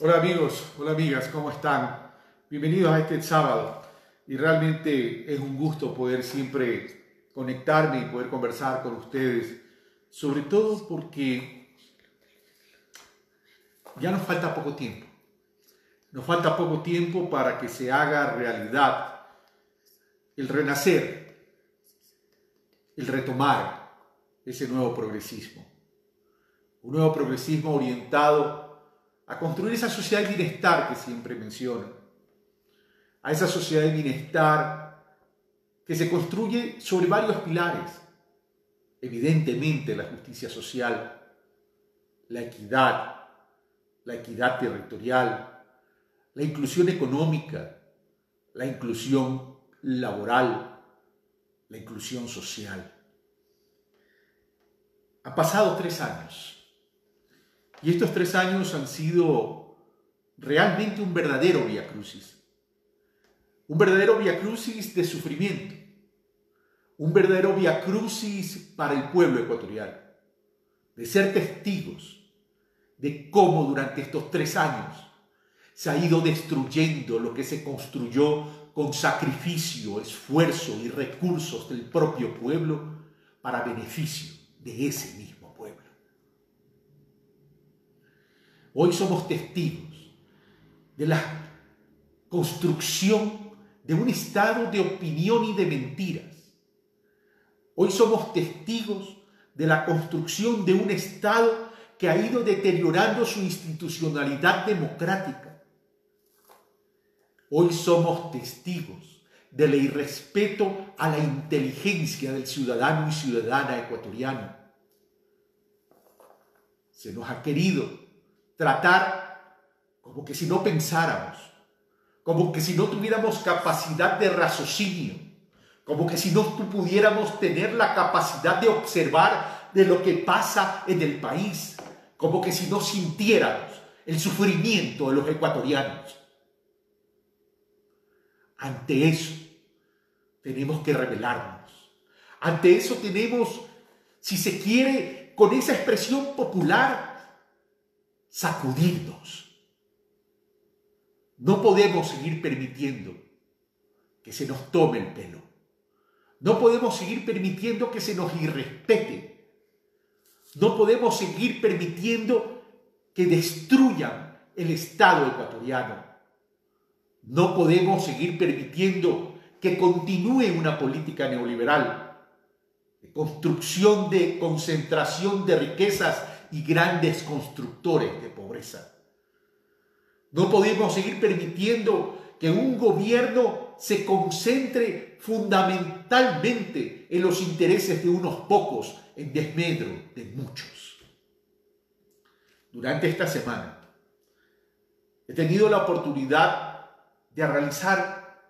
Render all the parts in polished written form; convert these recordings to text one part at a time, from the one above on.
Hola amigos, hola amigas, ¿cómo están? Bienvenidos a este sábado y realmente es un gusto poder siempre conectarme y poder conversar con ustedes, sobre todo porque ya nos falta poco tiempo. Nos falta poco tiempo para que se haga realidad el renacer, el retomar ese nuevo progresismo. Un nuevo progresismo orientado a construir esa sociedad de bienestar que siempre menciono, a esa sociedad de bienestar que se construye sobre varios pilares. Evidentemente la justicia social, la equidad territorial, la inclusión económica, la inclusión laboral, la inclusión social. Han pasado 3 años. Y estos 3 años han sido realmente un verdadero viacrucis. Un verdadero viacrucis de sufrimiento. Un verdadero viacrucis para el pueblo ecuatoriano. De ser testigos de cómo durante estos 3 años se ha ido destruyendo lo que se construyó con sacrificio, esfuerzo y recursos del propio pueblo para beneficio de ese mismo pueblo. Hoy somos testigos de la construcción de un estado de opinión y de mentiras. Hoy somos testigos de la construcción de un estado que ha ido deteriorando su institucionalidad democrática. Hoy somos testigos del irrespeto a la inteligencia del ciudadano y ciudadana ecuatoriano. Se nos ha querido tratar como que si no pensáramos, como que si no tuviéramos capacidad de raciocinio, como que si no pudiéramos tener la capacidad de observar de lo que pasa en el país, como que si no sintiéramos el sufrimiento de los ecuatorianos. Ante eso tenemos que rebelarnos. Ante eso tenemos, si se quiere, con esa expresión popular, sacudirnos. No podemos seguir permitiendo que se nos tome el pelo. No podemos seguir permitiendo que se nos irrespete. No podemos seguir permitiendo que destruyan el Estado ecuatoriano. No podemos seguir permitiendo que continúe una política neoliberal de construcción, de concentración de riquezas y grandes constructores de pobreza. No podemos seguir permitiendo que un gobierno se concentre fundamentalmente en los intereses de unos pocos en desmedro de muchos. Durante esta semana he tenido la oportunidad de realizar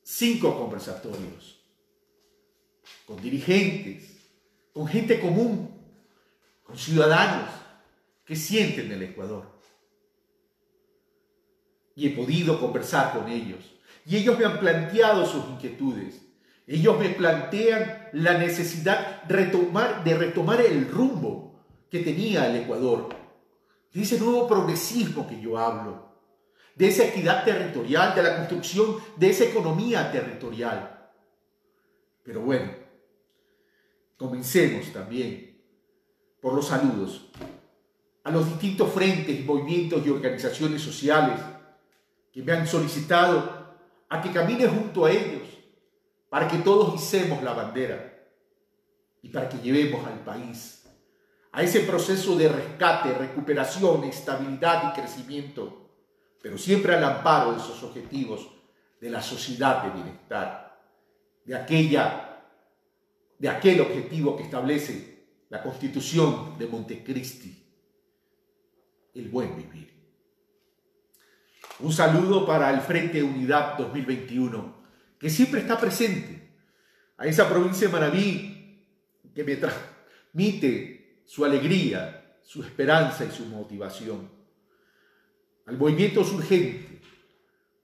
5 conversatorios con dirigentes, con gente común, con ciudadanos que sienten el Ecuador. Y he podido conversar con ellos. Y ellos me han planteado sus inquietudes. Ellos me plantean la necesidad de retomar el rumbo que tenía el Ecuador. De ese nuevo progresismo que yo hablo. De esa equidad territorial, de la construcción de esa economía territorial. Pero bueno, comencemos también por los saludos a los distintos frentes, movimientos y organizaciones sociales que me han solicitado a que camine junto a ellos para que todos hicemos la bandera y para que llevemos al país a ese proceso de rescate, recuperación, estabilidad y crecimiento, pero siempre al amparo de esos objetivos de la sociedad de bienestar, de aquel objetivo que establece la Constitución de Montecristi, el buen vivir. Un saludo para el Frente Unidad 2021, que siempre está presente, a esa provincia de Manabí que me transmite su alegría, su esperanza y su motivación. Al movimiento Surgente,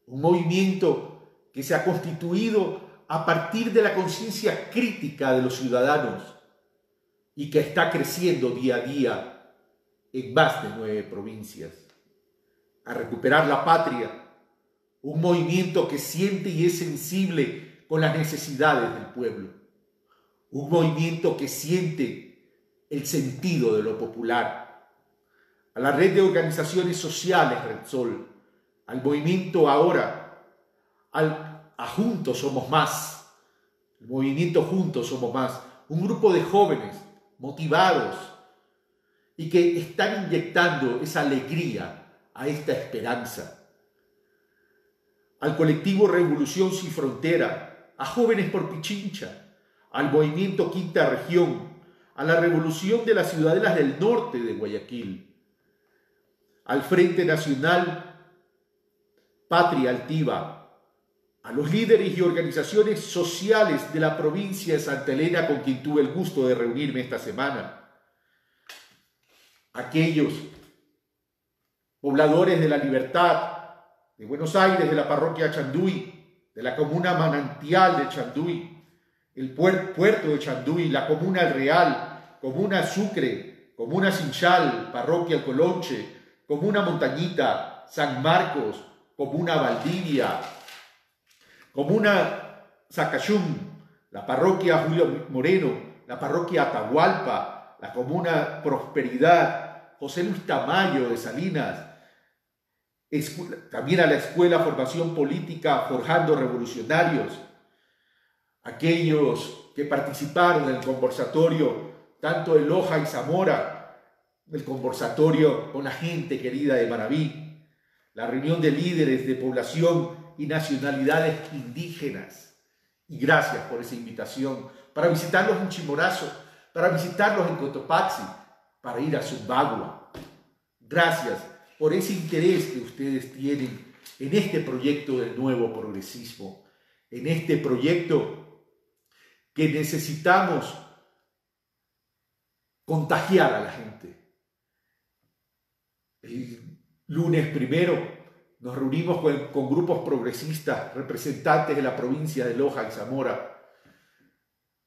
un movimiento que se ha constituido a partir de la conciencia crítica de los ciudadanos y que está creciendo día a día en más de 9 provincias. a recuperar la patria, un movimiento que siente y es sensible con las necesidades del pueblo, un movimiento que siente el sentido de lo popular, a la red de organizaciones sociales Repsol, al movimiento ahora, a Juntos Somos Más, el movimiento Juntos Somos Más, un grupo de jóvenes motivados y que están inyectando esa alegría a esta esperanza, al colectivo Revolución Sin Frontera, a Jóvenes por Pichincha, al movimiento Quinta Región, a la Revolución de las Ciudadelas del Norte de Guayaquil, al Frente Nacional Patria Altiva, a los líderes y organizaciones sociales de la provincia de Santa Elena con quien tuve el gusto de reunirme esta semana, aquellos pobladores de La Libertad, de Buenos Aires, de la parroquia Chanduy, de la comuna Manantial de Chanduy, el puerto de Chanduy, la comuna El Real, comuna Sucre, comuna Sinchal, parroquia El Colonche, comuna Montañita, San Marcos, comuna Valdivia, comuna Zacachum, la parroquia Julio Moreno, la parroquia Atahualpa, la comuna Prosperidad, José Luis Tamayo de Salinas, también a la Escuela Formación Política Forjando Revolucionarios, aquellos que participaron del conversatorio, tanto de Loja y Zamora, del conversatorio con la gente querida de Manabí, la reunión de líderes de población y nacionalidades indígenas. Y gracias por esa invitación, para visitarlos en Chimborazo, para visitarlos en Cotopaxi, para ir a Zumbagua. Gracias por ese interés que ustedes tienen en este proyecto del nuevo progresismo, en este proyecto que necesitamos contagiar a la gente. El lunes primero nos reunimos con grupos progresistas, representantes de la provincia de Loja y Zamora.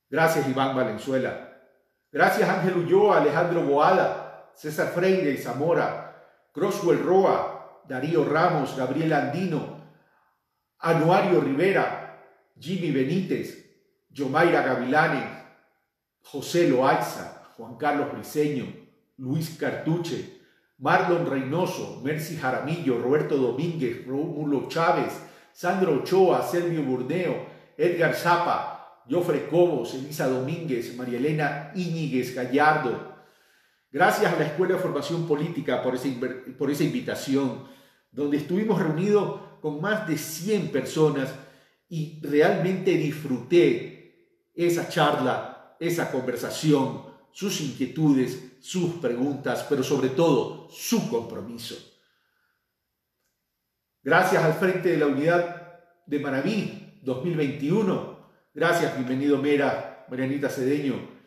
Gracias, Iván Valenzuela. Gracias, Ángel Ulloa, Alejandro Boada, César Freire y Zamora, Croswell Roa, Darío Ramos, Gabriel Andino, Anuario Rivera, Jimmy Benítez, Yomaira Gavilanes, José Loaiza, Juan Carlos Briceño, Luis Cartuche, Marlon Reynoso, Mercy Jaramillo, Roberto Domínguez, Rómulo Chávez, Sandro Ochoa, Sergio Burneo, Edgar Zapa, Jofre Cobos, Elisa Domínguez, María Elena Íñiguez Gallardo. Gracias a la Escuela de Formación Política por esa invitación, donde estuvimos reunidos con más de 100 personas y realmente disfruté esa charla, esa conversación, sus inquietudes, sus preguntas, pero sobre todo su compromiso. Gracias al Frente de la Unidad de Manabí 2021. Gracias, bienvenido Mera, Marianita Cedeño.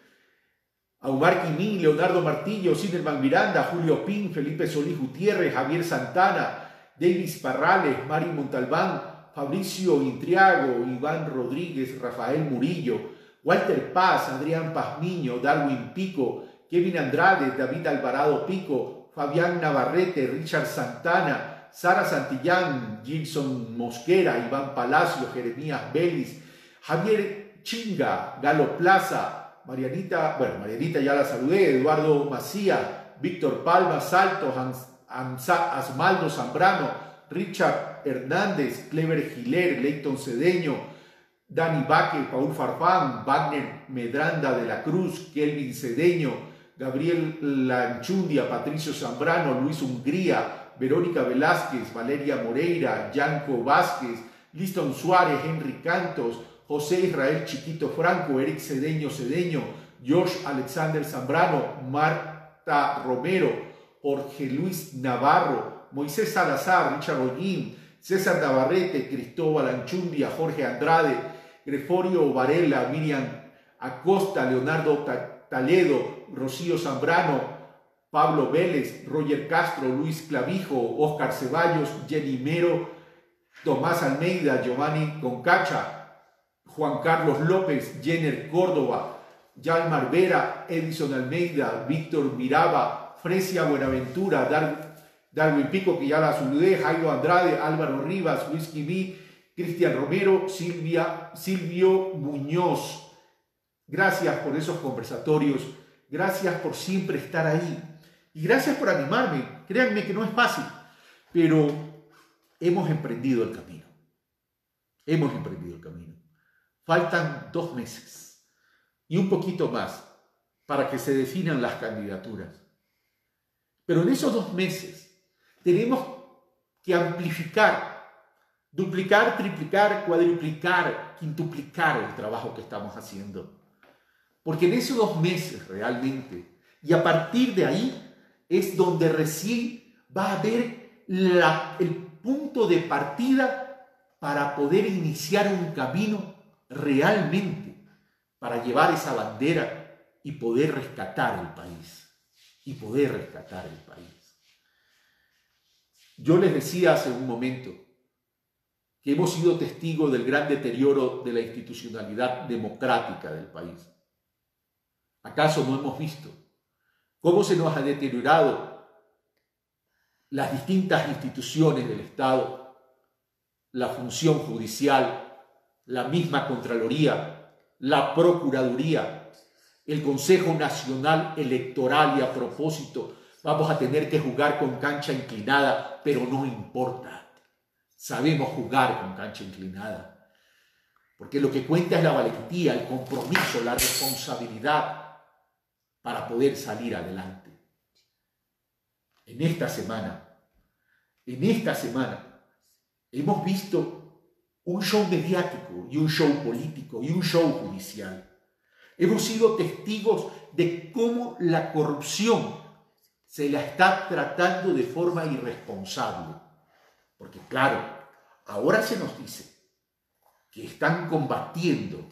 A Omar Quimín, Leonardo Martillo, Cinerman Miranda, Julio Pin, Felipe Solís Gutiérrez, Javier Santana, Davis Parrales, Mari Montalbán, Fabricio Intriago, Iván Rodríguez, Rafael Murillo, Walter Paz, Adrián Pazmiño, Darwin Pico, Kevin Andrade, David Alvarado Pico, Fabián Navarrete, Richard Santana, Sara Santillán, Gilson Mosquera, Iván Palacio, Jeremías Vélez, Javier Chinga, Galo Plaza, Marianita ya la saludé, Eduardo Macía, Víctor Palma Salto, Asmaldo Zambrano, Richard Hernández, Clever Giler, Leighton Cedeño, Dani Baque, Paul Farfán, Wagner Medranda de la Cruz, Kelvin Cedeño, Gabriel Lanchundia, Patricio Zambrano, Luis Hungría, Verónica Velázquez, Valeria Moreira, Yanko Vázquez, Liston Suárez, Henry Cantos, José Israel Chiquito Franco, Eric Cedeño, Josh Alexander Zambrano, Marta Romero, Jorge Luis Navarro, Moisés Salazar, Richard Hollín, César Navarrete, Cristóbal Anchundia, Jorge Andrade, Greforio Varela, Miriam Acosta, Leonardo Taledo, Rocío Zambrano, Pablo Vélez, Roger Castro, Luis Clavijo, Óscar Ceballos, Jenny Mero, Tomás Almeida, Giovanni Concacha, Juan Carlos López, Jenner Córdoba, Yalmar Vera, Edison Almeida, Víctor Miraba, Fresia Buenaventura, Darwin Pico, que ya la saludé, Jairo Andrade, Álvaro Rivas, Whisky B, Cristian Romero, Silvio Muñoz. Gracias por esos conversatorios, gracias por siempre estar ahí y gracias por animarme. Créanme que no es fácil, pero hemos emprendido el camino. Hemos emprendido el camino. Faltan 2 meses y un poquito más para que se definan las candidaturas. Pero en esos 2 meses tenemos que amplificar, duplicar, triplicar, cuadruplicar, quintuplicar el trabajo que estamos haciendo. Porque en esos 2 meses realmente, y a partir de ahí, es donde recién va a haber el punto de partida para poder iniciar un camino realmente, para llevar esa bandera y poder rescatar el país. Y poder rescatar el país. Yo les decía hace un momento que hemos sido testigos del gran deterioro de la institucionalidad democrática del país. ¿Acaso no hemos visto cómo se nos ha deteriorado las distintas instituciones del Estado, la función judicial, la misma Contraloría, la Procuraduría, el Consejo Nacional Electoral? Y a propósito, vamos a tener que jugar con cancha inclinada, pero no importa. Sabemos jugar con cancha inclinada, porque lo que cuenta es la valentía, el compromiso, la responsabilidad para poder salir adelante. En esta semana, hemos visto un show mediático y un show político y un show judicial. Hemos sido testigos de cómo la corrupción se la está tratando de forma irresponsable. Porque claro, ahora se nos dice que están combatiendo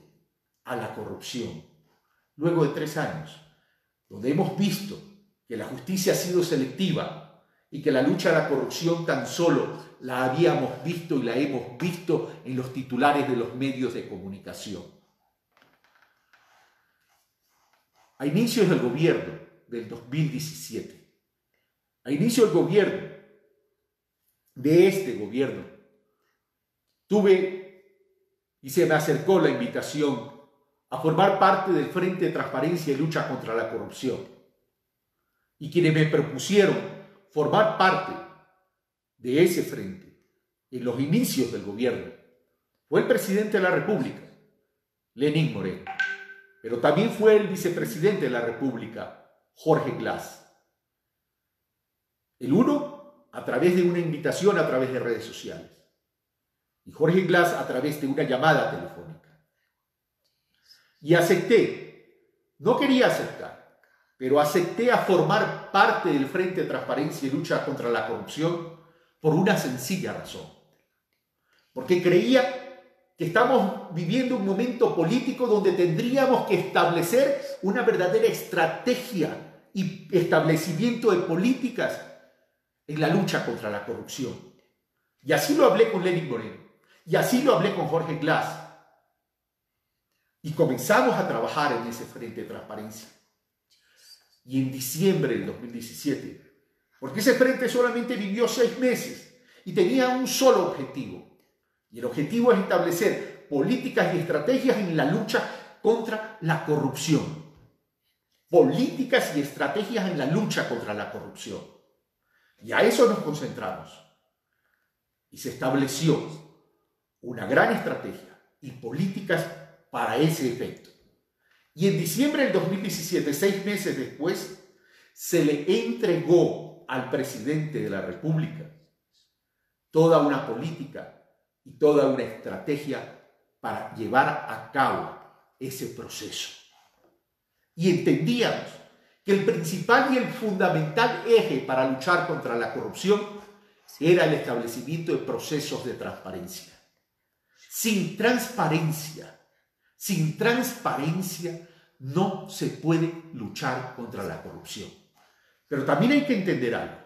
a la corrupción. Luego de 3 años, donde hemos visto que la justicia ha sido selectiva y que la lucha a la corrupción tan solo la habíamos visto y la hemos visto en los titulares de los medios de comunicación. A inicios del gobierno del 2017, a inicio del gobierno de este gobierno, tuve y se me acercó la invitación a formar parte del Frente de Transparencia y Lucha contra la Corrupción. Y quienes me propusieron formar parte de ese frente en los inicios del gobierno fue el presidente de la República, Lenín Moreno, pero también fue el vicepresidente de la República, Jorge Glass. El uno a través de una invitación a través de redes sociales y Jorge Glass a través de una llamada telefónica. Y acepté, no quería aceptar, pero acepté a formar parte del Frente de Transparencia y Lucha contra la Corrupción por una sencilla razón. Porque creía que estamos viviendo un momento político donde tendríamos que establecer una verdadera estrategia y establecimiento de políticas en la lucha contra la corrupción. Y así lo hablé con Lenín Moreno, y así lo hablé con Jorge Glass. Y comenzamos a trabajar en ese Frente de Transparencia. Y en diciembre del 2017, porque ese frente solamente vivió 6 meses y tenía un solo objetivo. Y el objetivo es establecer políticas y estrategias en la lucha contra la corrupción. Políticas y estrategias en la lucha contra la corrupción. Y a eso nos concentramos. Y se estableció una gran estrategia y políticas para ese efecto. Y en diciembre del 2017, 6 meses después, se le entregó al presidente de la República toda una política y toda una estrategia para llevar a cabo ese proceso. Y entendíamos que el principal y el fundamental eje para luchar contra la corrupción era el establecimiento de procesos de transparencia. Sin transparencia no se puede luchar contra la corrupción. Pero también hay que entender algo.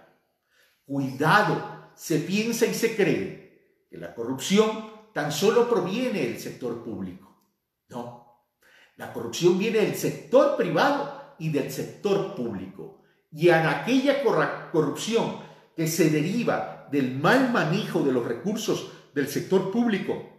Cuidado, se piensa y se cree que la corrupción tan solo proviene del sector público. No, la corrupción viene del sector privado y del sector público. Y en aquella corrupción que se deriva del mal manejo de los recursos del sector público,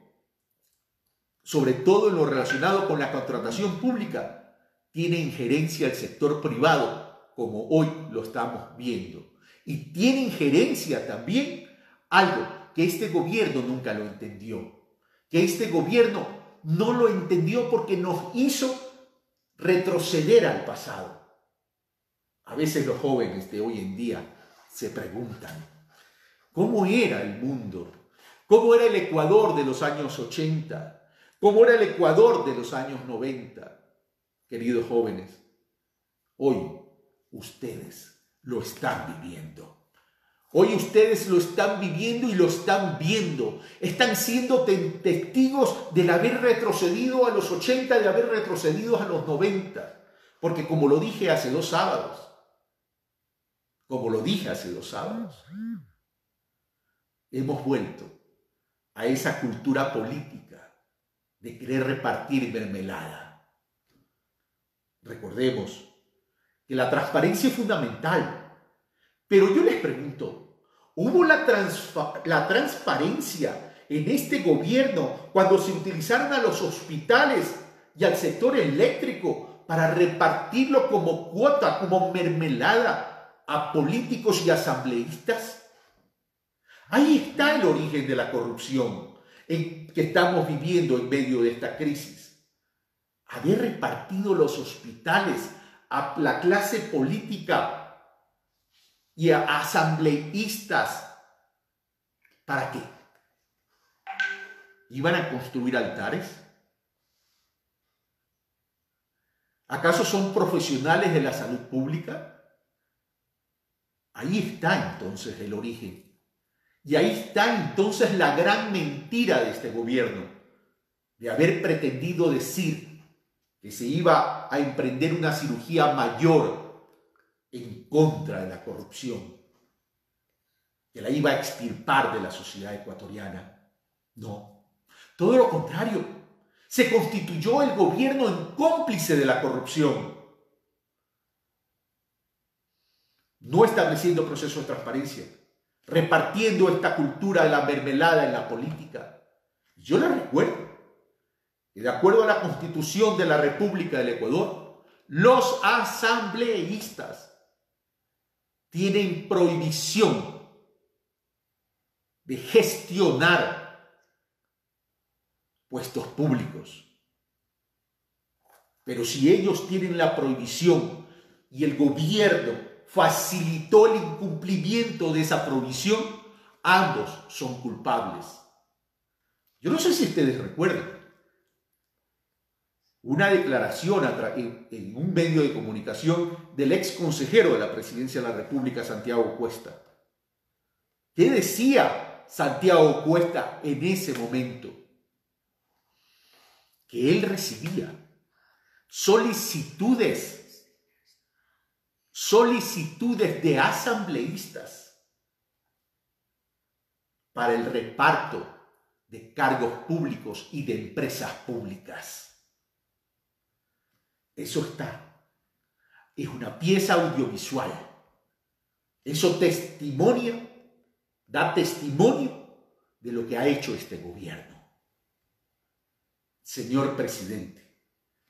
sobre todo en lo relacionado con la contratación pública, tiene injerencia el sector privado, como hoy lo estamos viendo. Y tiene injerencia también algo que este gobierno nunca lo entendió, que este gobierno no lo entendió porque nos hizo retroceder al pasado. A veces los jóvenes de hoy en día se preguntan, ¿cómo era el mundo? ¿Cómo era el Ecuador de los años 80? ¿Cómo era el Ecuador de los años 90? Queridos jóvenes, hoy ustedes lo están viviendo. Hoy ustedes lo están viviendo y lo están viendo. Están siendo testigos del haber retrocedido a los 80, de haber retrocedido a los 90. Porque como lo dije hace dos sábados, hemos vuelto a esa cultura política de querer repartir mermelada. Recordemos que la transparencia es fundamental, pero yo les pregunto, ¿hubo la transparencia en este gobierno cuando se utilizaron a los hospitales y al sector eléctrico para repartirlo como cuota, como mermelada a políticos y asambleístas? Ahí está el origen de la corrupción que estamos viviendo en medio de esta crisis. Haber repartido los hospitales a la clase política y a asambleístas. ¿Para qué? ¿Iban a construir altares? ¿Acaso son profesionales de la salud pública? Ahí está entonces el origen. Y ahí está entonces la gran mentira de este gobierno, de haber pretendido decir que se iba a emprender una cirugía mayor en contra de la corrupción, que la iba a extirpar de la sociedad ecuatoriana. No, todo lo contrario, se constituyó el gobierno en cómplice de la corrupción, no estableciendo procesos de transparencia, repartiendo esta cultura de la mermelada en la política. Yo les recuerdo que de acuerdo a la Constitución de la República del Ecuador, los asambleístas tienen prohibición de gestionar puestos públicos. Pero si ellos tienen la prohibición y el gobierno facilitó el incumplimiento de esa prohibición, ambos son culpables. Yo no sé si ustedes recuerdan una declaración en un medio de comunicación del ex consejero de la Presidencia de la República, Santiago Cuesta. ¿Qué decía Santiago Cuesta en ese momento? Que él recibía solicitudes de asambleístas para el reparto de cargos públicos y de empresas públicas. Eso está. Es una pieza audiovisual. Eso da testimonio de lo que ha hecho este gobierno. Señor presidente,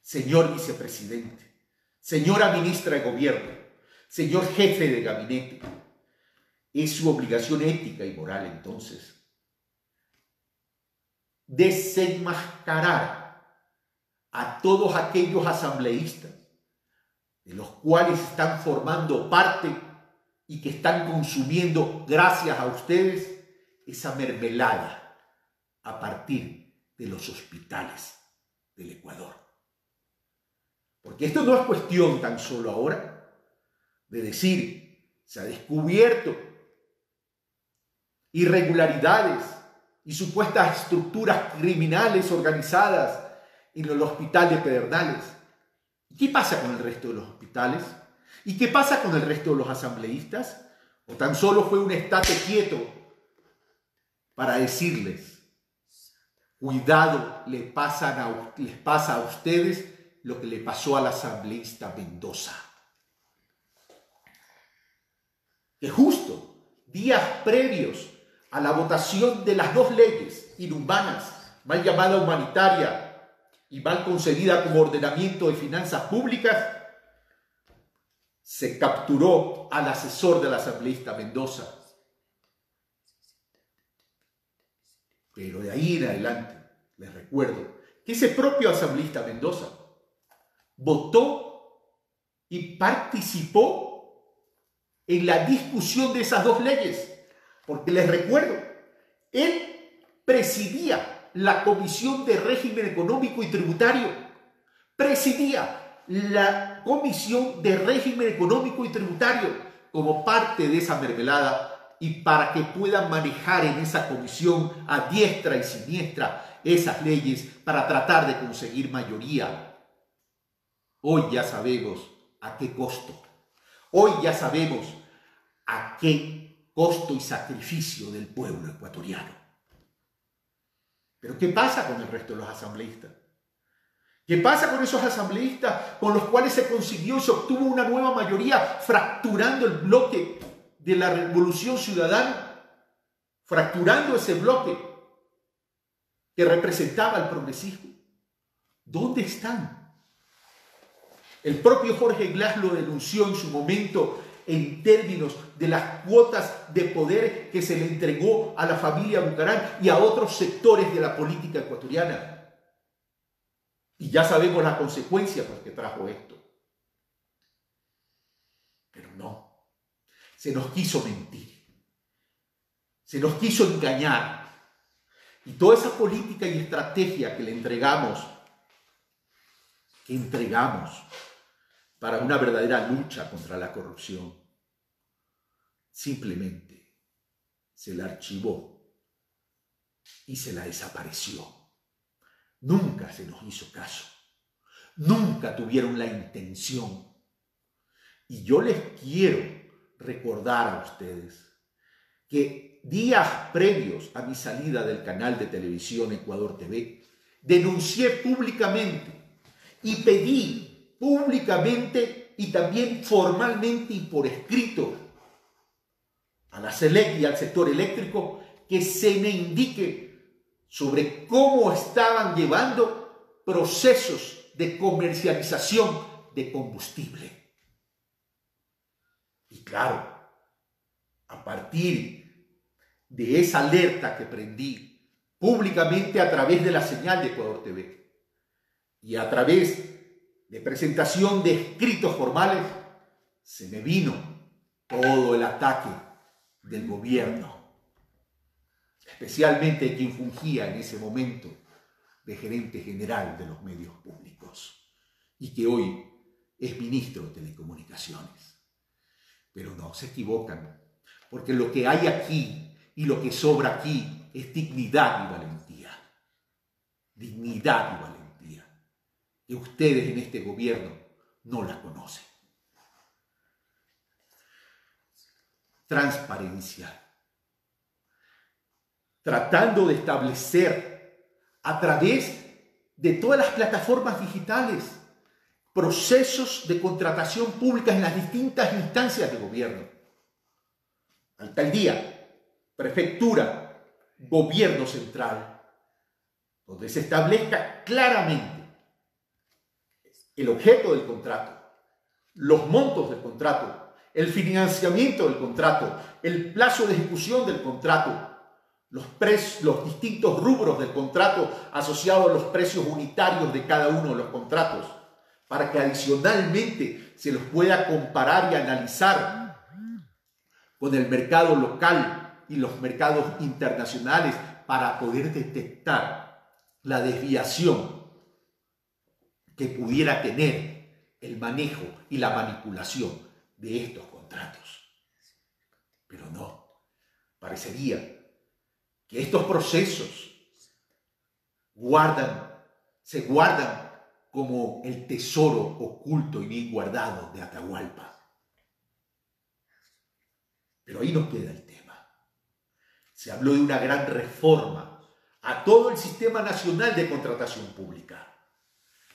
señor vicepresidente, señora ministra de gobierno, señor jefe de gabinete, es su obligación ética y moral entonces desenmascarar a todos aquellos asambleístas de los cuales están formando parte y que están consumiendo, gracias a ustedes, esa mermelada a partir de los hospitales del Ecuador. Porque esto no es cuestión tan solo ahora de decir, se ha descubierto irregularidades y supuestas estructuras criminales organizadas en el hospital de Pedernales. ¿Y qué pasa con el resto de los hospitales? ¿Y qué pasa con el resto de los asambleístas? ¿O tan solo fue un estate quieto para decirles, cuidado, les pasa a ustedes lo que le pasó al asambleísta Mendoza? Que justo días previos a la votación de las dos leyes inhumanas, mal llamada humanitaria y mal concebida como ordenamiento de finanzas públicas, se capturó al asesor del asambleísta Mendoza. Pero de ahí en adelante, les recuerdo que ese propio asambleísta Mendoza votó y participó en la discusión de esas dos leyes, porque les recuerdo, él presidía la Comisión de Régimen Económico y Tributario, presidía la Comisión de Régimen Económico y Tributario como parte de esa mermelada, y para que puedan manejar en esa comisión a diestra y siniestra esas leyes para tratar de conseguir mayoría. Hoy ya sabemos a qué costo. Hoy ya sabemos a qué costo y sacrificio del pueblo ecuatoriano. Pero ¿qué pasa con el resto de los asambleístas? ¿Qué pasa con esos asambleístas con los cuales se consiguió y se obtuvo una nueva mayoría, fracturando el bloque de la Revolución Ciudadana, fracturando ese bloque que representaba el progresismo? ¿Dónde están? El propio Jorge Glass lo denunció en su momento en términos de las cuotas de poder que se le entregó a la familia Bucaram y a otros sectores de la política ecuatoriana. Y ya sabemos las consecuencias que trajo esto. Pero no, se nos quiso mentir, se nos quiso engañar. Y toda esa política y estrategia que le entregamos, para una verdadera lucha contra la corrupción, simplemente se la archivó y se la desapareció. Nunca se nos hizo caso, nunca tuvieron la intención. Y yo les quiero recordar a ustedes que días previos a mi salida del canal de televisión Ecuador TV, denuncié públicamente y pedí públicamente y también formalmente y por escrito a la SELEC y al sector eléctrico que se me indique sobre cómo estaban llevando procesos de comercialización de combustible. Y claro, a partir de esa alerta que prendí públicamente a través de la señal de Ecuador TV y a través de presentación de escritos formales, se me vino todo el ataque del gobierno, especialmente quien fungía en ese momento de gerente general de los medios públicos y que hoy es ministro de Telecomunicaciones. Pero no, se equivocan, porque lo que hay aquí y lo que sobra aquí es dignidad y valentía. Dignidad y valentía, que ustedes en este gobierno no la conocen. Transparencia. Tratando de establecer a través de todas las plataformas digitales procesos de contratación pública en las distintas instancias de gobierno. Alcaldía, prefectura, gobierno central, donde se establezca claramente el objeto del contrato, los montos del contrato, el financiamiento del contrato, el plazo de ejecución del contrato, los distintos rubros del contrato asociados a los precios unitarios de cada uno de los contratos, para que adicionalmente se los pueda comparar y analizar con el mercado local y los mercados internacionales para poder detectar la desviación que pudiera tener el manejo y la manipulación de estos contratos. Pero no, parecería que estos procesos se guardan como el tesoro oculto y bien guardado de Atahualpa. Pero ahí no queda el tema. Se habló de una gran reforma a todo el sistema nacional de contratación pública.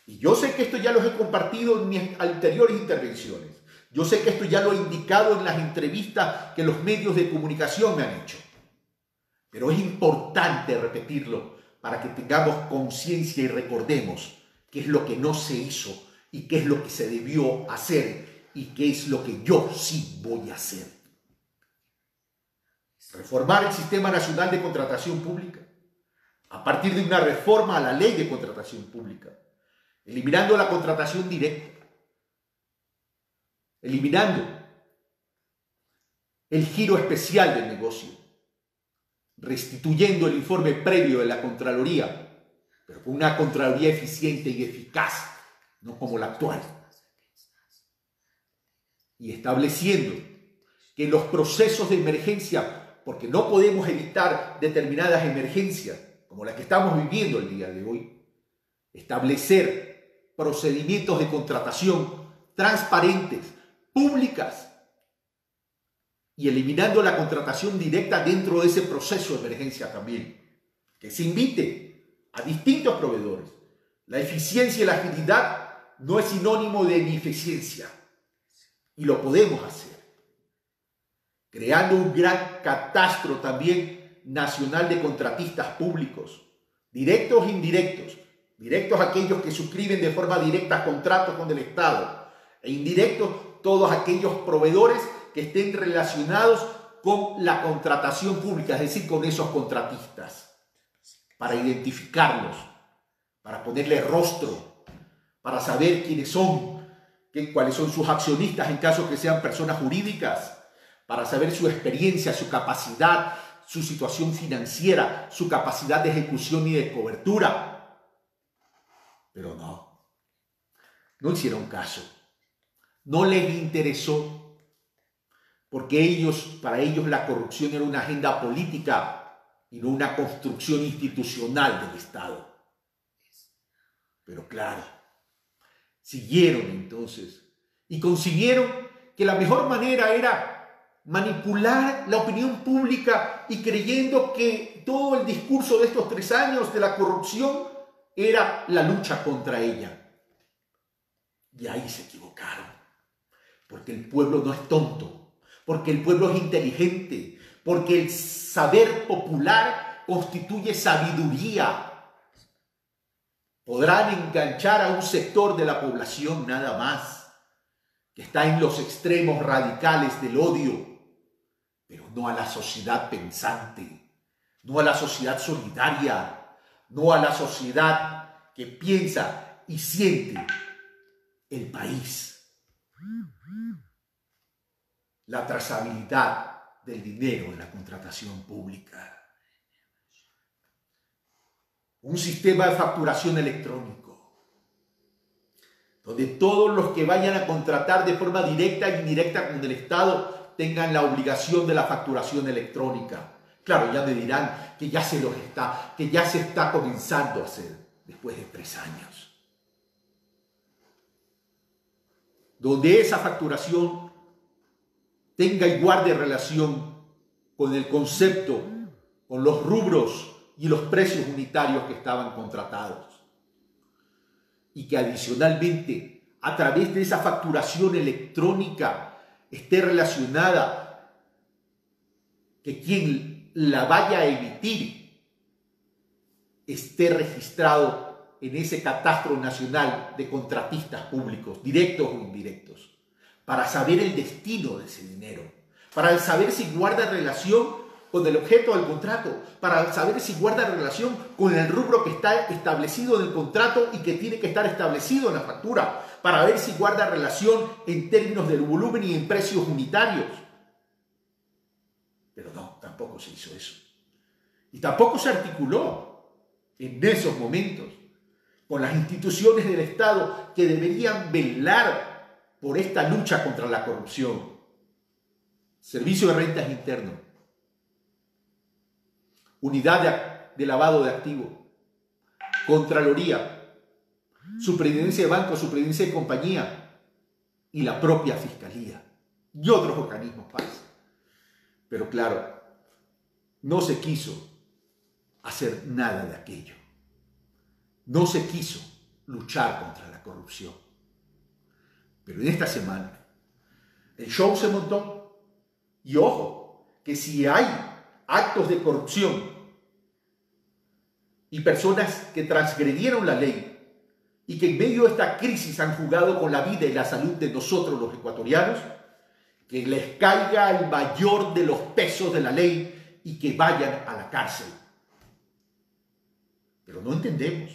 Y yo sé que esto ya los he compartido en mis anteriores intervenciones, Yo sé que esto ya lo he indicado en las entrevistas que los medios de comunicación me han hecho, pero es importante repetirlo para que tengamos conciencia y recordemos qué es lo que no se hizo y qué es lo que se debió hacer y qué es lo que yo sí voy a hacer. Reformar el Sistema Nacional de Contratación Pública a partir de una reforma a la Ley de Contratación Pública, eliminando la contratación directa, eliminando el giro especial del negocio, restituyendo el informe previo de la Contraloría, pero con una Contraloría eficiente y eficaz, no como la actual, y estableciendo que los procesos de emergencia, porque no podemos evitar determinadas emergencias, como la que estamos viviendo el día de hoy, establecer procedimientos de contratación transparentes, públicas, y eliminando la contratación directa dentro de ese proceso de emergencia también. Que se invite a distintos proveedores. La eficiencia y la agilidad no es sinónimo de ineficiencia. Y lo podemos hacer. Creando un gran catastro también nacional de contratistas públicos, directos e indirectos. Directos aquellos que suscriben de forma directa contratos con el Estado. E indirectos todos aquellos proveedores que estén relacionados con la contratación pública, es decir, con esos contratistas, para identificarlos, para ponerle rostro, para saber quiénes son, cuáles son sus accionistas en caso que sean personas jurídicas, para saber su experiencia, su capacidad, su situación financiera, su capacidad de ejecución y de cobertura. Pero no hicieron caso, no les interesó. Porque para ellos la corrupción era una agenda política y no una construcción institucional del Estado. Pero claro, siguieron entonces y consiguieron que la mejor manera era manipular la opinión pública y creyendo que todo el discurso de estos 3 años de la corrupción era la lucha contra ella. Y ahí se equivocaron, porque el pueblo no es tonto. Porque el pueblo es inteligente, porque el saber popular constituye sabiduría. Podrán enganchar a un sector de la población nada más, que está en los extremos radicales del odio, pero no a la sociedad pensante, no a la sociedad solidaria, no a la sociedad que piensa y siente el país. La trazabilidad del dinero en la contratación pública. Un sistema de facturación electrónico, donde todos los que vayan a contratar de forma directa e indirecta con el Estado tengan la obligación de la facturación electrónica. Claro, ya me dirán que ya se está comenzando a hacer después de 3 años. Donde esa facturación tenga y guarde relación con el concepto, con los rubros y los precios unitarios que estaban contratados. Y que adicionalmente, a través de esa facturación electrónica, esté relacionada que quien la vaya a emitir esté registrado en ese catastro nacional de contratistas públicos, directos o indirectos, para saber el destino de ese dinero, para saber si guarda relación con el objeto del contrato, para saber si guarda relación con el rubro que está establecido en el contrato y que tiene que estar establecido en la factura, para ver si guarda relación en términos del volumen y en precios unitarios. Pero no, tampoco se hizo eso. Y tampoco se articuló en esos momentos con las instituciones del Estado que deberían velar por esta lucha contra la corrupción. Servicio de Rentas Interno, Unidad de Lavado de Activos, Contraloría, Superintendencia de Bancos, Superintendencia de Compañía y la propia Fiscalía y otros organismos más. Pero claro, no se quiso hacer nada de aquello. No se quiso luchar contra la corrupción. Pero en esta semana El show se montó. Y ojo, que si hay actos de corrupción y personas que transgredieron la ley y que en medio de esta crisis han jugado con la vida y la salud de nosotros los ecuatorianos, que les caiga el mayor de los pesos de la ley y que vayan a la cárcel. Pero no entendemos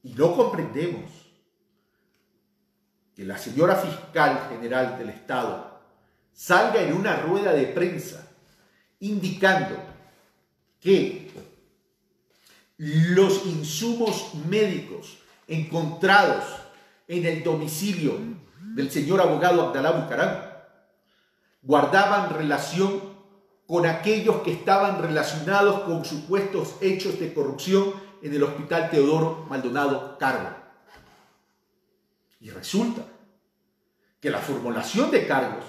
y no comprendemos que la señora fiscal general del Estado salga en una rueda de prensa indicando que los insumos médicos encontrados en el domicilio del señor abogado Abdalá Bucaram guardaban relación con aquellos que estaban relacionados con supuestos hechos de corrupción en el Hospital Teodoro Maldonado Cargo. Y resulta que la formulación de cargos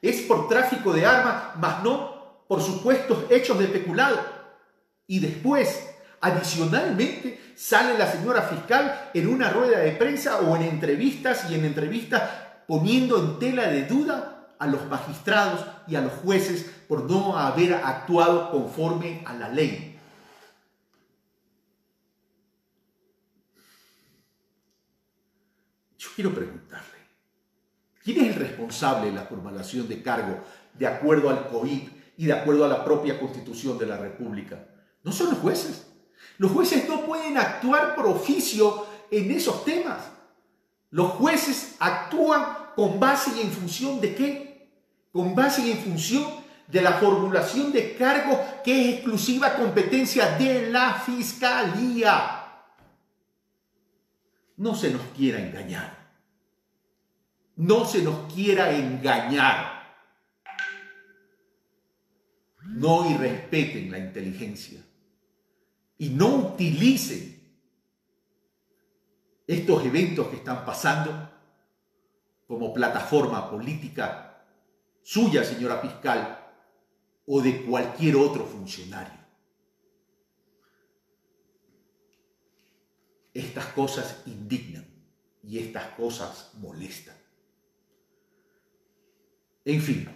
es por tráfico de armas, más no por supuestos hechos de peculado. Y después, adicionalmente, sale la señora fiscal en una rueda de prensa o en entrevistas poniendo en tela de duda a los magistrados y a los jueces por no haber actuado conforme a la ley. Yo quiero preguntarle, ¿quién es el responsable de la formulación de cargo de acuerdo al COVID y de acuerdo a la propia Constitución de la República? No son los jueces. Los jueces no pueden actuar por oficio en esos temas. Los jueces actúan con base y en función de ¿qué? Con base y en función de la formulación de cargos que es exclusiva competencia de la Fiscalía. No se nos quiera engañar. No se nos quiera engañar. No irrespeten la inteligencia. Y no utilicen estos eventos que están pasando como plataforma política suya, señora fiscal, o de cualquier otro funcionario. Estas cosas indignan y estas cosas molestan. En fin,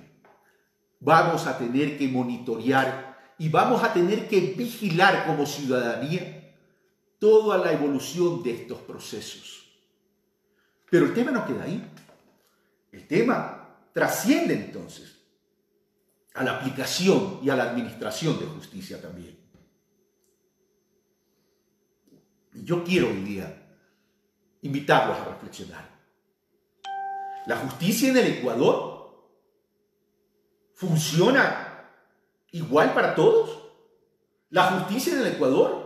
vamos a tener que monitorear y vamos a tener que vigilar como ciudadanía toda la evolución de estos procesos. Pero el tema no queda ahí. El tema trasciende entonces a la aplicación y a la administración de justicia también. Y yo quiero hoy día invitarlos a reflexionar. La justicia en el Ecuador funciona igual para todos. La justicia en el Ecuador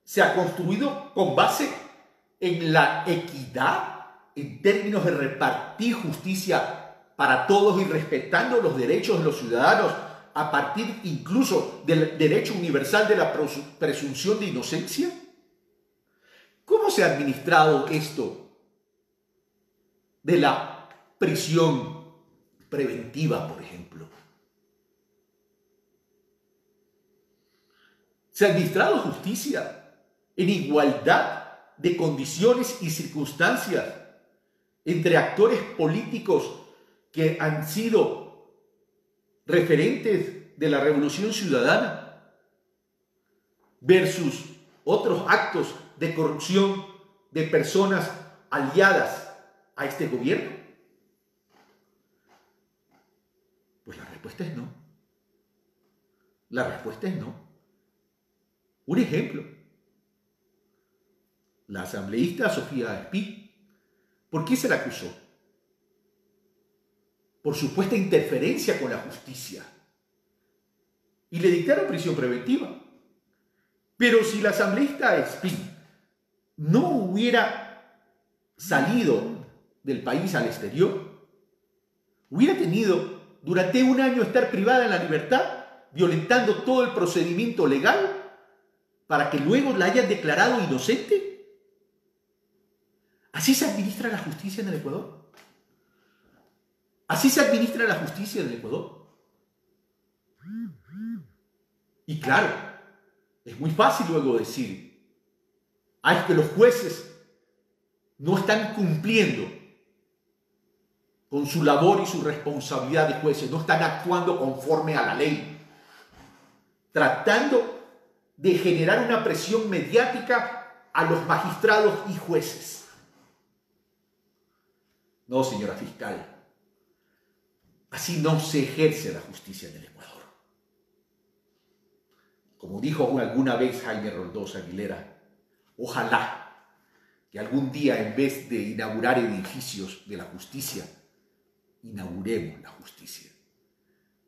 se ha construido con base en la equidad en términos de repartir justicia para todos y respetando los derechos de los ciudadanos a partir incluso del derecho universal de la presunción de inocencia. ¿Cómo se ha administrado esto de la prisión preventiva, por ejemplo? ¿Se ha administrado justicia en igualdad de condiciones y circunstancias entre actores políticos que han sido referentes de la revolución ciudadana versus otros actos de corrupción de personas aliadas a este gobierno? Pues la respuesta es no. La respuesta es no. Un ejemplo. La asambleísta Sofía Espí, ¿por qué se la acusó? Por supuesta interferencia con la justicia. Y le dictaron prisión preventiva. Pero si la asambleísta Espí no hubiera salido del país al exterior, hubiera tenido durante un año estar privada en la libertad, violentando todo el procedimiento legal para que luego la hayan declarado inocente. ¿Así se administra la justicia en el Ecuador? ¿Así se administra la justicia en el Ecuador? Y claro, es muy fácil luego decir, es que los jueces no están cumpliendo con su labor y su responsabilidad de jueces, no están actuando conforme a la ley, tratando de generar una presión mediática a los magistrados y jueces. No, señora fiscal, así no se ejerce la justicia en el Ecuador. Como dijo alguna vez Jaime Roldós Aguilera, ojalá que algún día, en vez de inaugurar edificios de la justicia, inauguremos la justicia.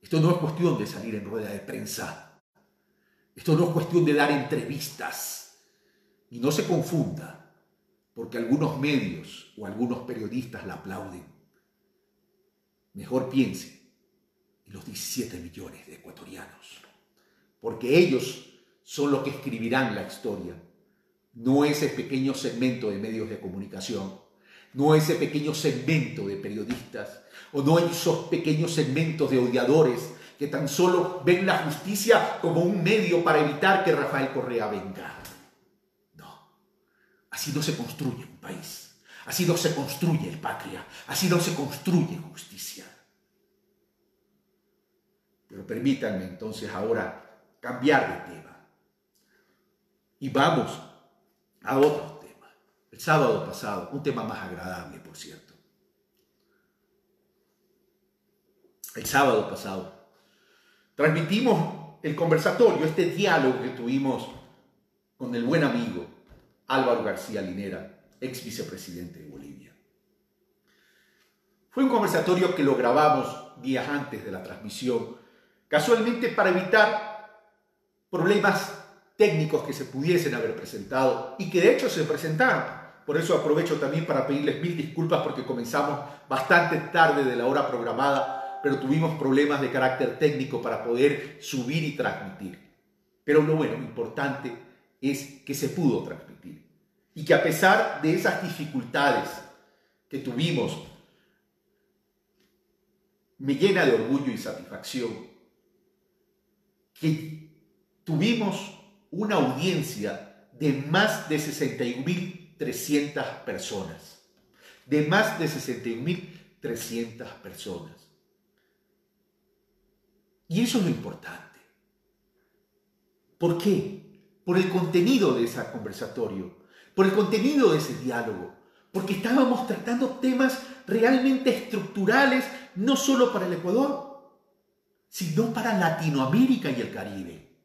Esto no es cuestión de salir en rueda de prensa. Esto no es cuestión de dar entrevistas. Y no se confunda, porque algunos medios o algunos periodistas la aplauden. Mejor piense en los 17 millones de ecuatorianos, porque ellos son los que escribirán la historia, no ese pequeño segmento de medios de comunicación, no ese pequeño segmento de periodistas, o no esos pequeños segmentos de odiadores que tan solo ven la justicia como un medio para evitar que Rafael Correa venga. No, así no se construye un país, así no se construye el patria, así no se construye justicia. Pero permítanme entonces ahora cambiar de tema y vamos a otro tema. El sábado pasado, un tema más agradable, por cierto. El sábado pasado transmitimos el conversatorio, este diálogo que tuvimos con el buen amigo Álvaro García Linera, ex vicepresidente de Bolivia. Fue un conversatorio que lo grabamos días antes de la transmisión, casualmente para evitar problemas técnicos que se pudiesen haber presentado y que de hecho se presentaron. Por eso aprovecho también para pedirles mil disculpas porque comenzamos bastante tarde de la hora programada, pero tuvimos problemas de carácter técnico para poder subir y transmitir. Pero lo importante es que se pudo transmitir y que a pesar de esas dificultades que tuvimos, me llena de orgullo y satisfacción que tuvimos una audiencia de más de 61.300 personas. De más de 61.300 personas. Y eso es lo importante. ¿Por qué? Por el contenido de ese conversatorio, por el contenido de ese diálogo, porque estábamos tratando temas realmente estructurales, no solo para el Ecuador, sino para Latinoamérica y el Caribe.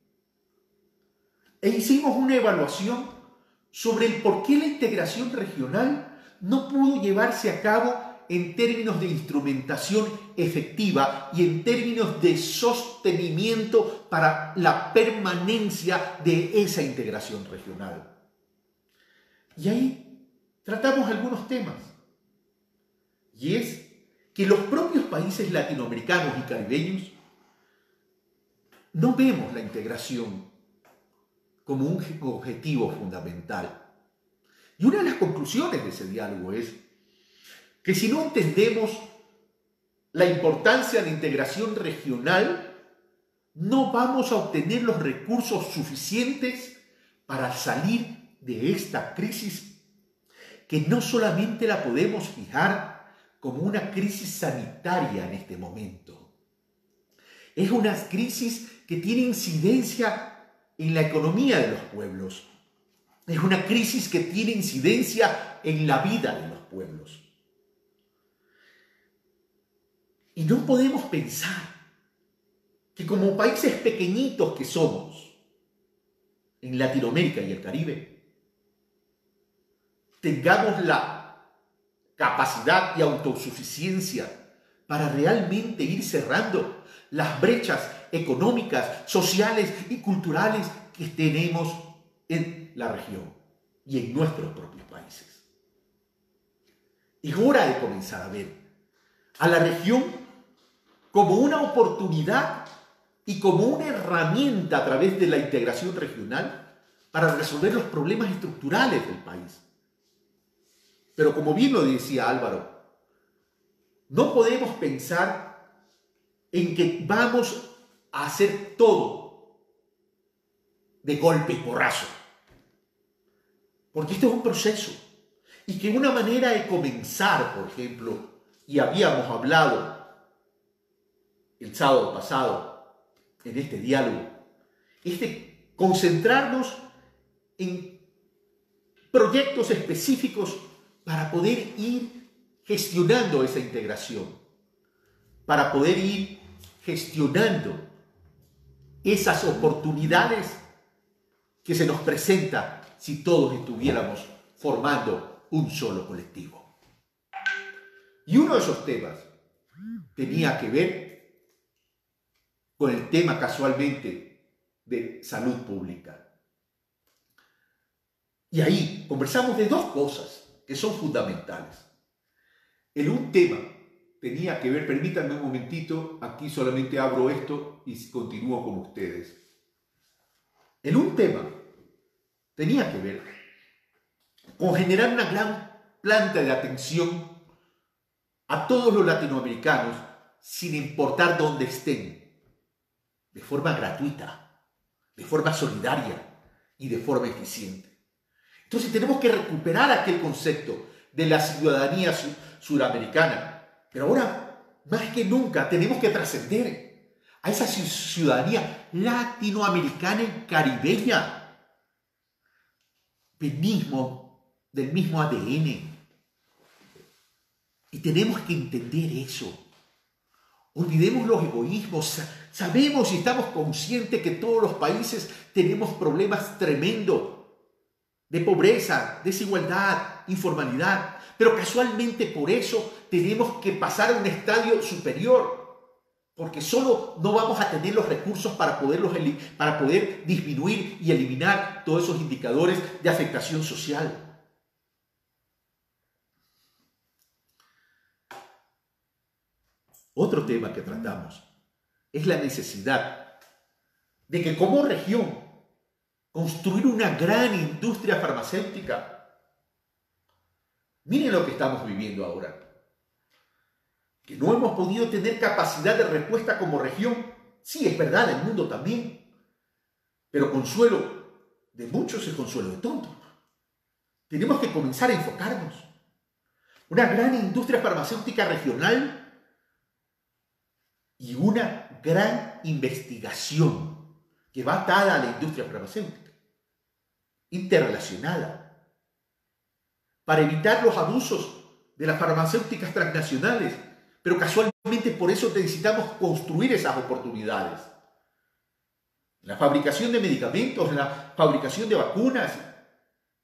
E hicimos una evaluación sobre el por qué la integración regional no pudo llevarse a cabo en términos de instrumentación efectiva y en términos de sostenimiento para la permanencia de esa integración regional. Y ahí tratamos algunos temas. Y es que los propios países latinoamericanos y caribeños no vemos la integración como un objetivo fundamental. Y una de las conclusiones de ese diálogo es que si no entendemos la importancia de integración regional, no vamos a obtener los recursos suficientes para salir de esta crisis, que no solamente la podemos fijar como una crisis sanitaria en este momento. Es una crisis que tiene incidencia en la economía de los pueblos. Es una crisis que tiene incidencia en la vida de los pueblos. Y no podemos pensar que como países pequeñitos que somos en Latinoamérica y el Caribe, tengamos la capacidad y autosuficiencia para realmente ir cerrando las brechas económicas, sociales y culturales que tenemos en la región y en nuestros propios países. Es hora de comenzar a ver a la región como una oportunidad y como una herramienta a través de la integración regional para resolver los problemas estructurales del país. Pero como bien lo decía Álvaro, no podemos pensar en que vamos a hacer todo de golpe y porrazo, porque esto es un proceso y que una manera de comenzar, por ejemplo, y habíamos hablado el sábado pasado en este diálogo, es de concentrarnos en proyectos específicos para poder ir gestionando esa integración, para poder ir gestionando esas oportunidades que se nos presentan si todos estuviéramos formando un solo colectivo. Y uno de esos temas tenía que ver con el tema casualmente de salud pública. Y ahí conversamos de dos cosas que son fundamentales. Un tema tenía que ver, permítanme un momentito, aquí solamente abro esto y continúo con ustedes. Un tema tenía que ver con generar una gran planta de atención a todos los latinoamericanos, sin importar dónde estén, de forma gratuita, de forma solidaria y de forma eficiente. Entonces tenemos que recuperar aquel concepto de la ciudadanía suramericana, pero ahora más que nunca tenemos que trascender a esa ciudadanía latinoamericana y caribeña, del mismo ADN. Y tenemos que entender eso. Olvidemos los egoísmos. Sabemos y estamos conscientes que todos los países tenemos problemas tremendos de pobreza, desigualdad, informalidad, pero casualmente por eso tenemos que pasar a un estadio superior, porque solo no vamos a tener los recursos para poder disminuir y eliminar todos esos indicadores de afectación social. Otro tema que tratamos es la necesidad de que como región construir una gran industria farmacéutica. Miren lo que estamos viviendo ahora. Que no hemos podido tener capacidad de respuesta como región. Sí, es verdad, el mundo también. Pero consuelo de muchos es consuelo de tontos. Tenemos que comenzar a enfocarnos. Una gran industria farmacéutica regional y una gran investigación que va atada a la industria farmacéutica, interrelacionada, para evitar los abusos de las farmacéuticas transnacionales, pero casualmente por eso necesitamos construir esas oportunidades. La fabricación de medicamentos, la fabricación de vacunas,